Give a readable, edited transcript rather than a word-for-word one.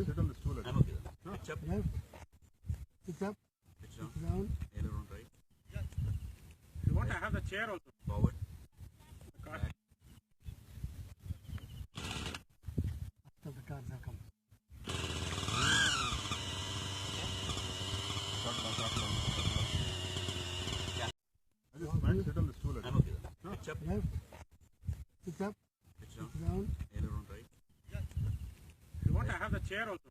Sit on the stool. I'm okay. Pitch up. Left. Pitch up. Pitch down. Pitch down. Aileron right. You want to have the chair also. Forward. Car. Back. After the cars are come. Sit on the stool. I'm okay. Pitch up. Left. Pitch up. Pitch down. Pitch down. Aileron right. You want to have the chair also.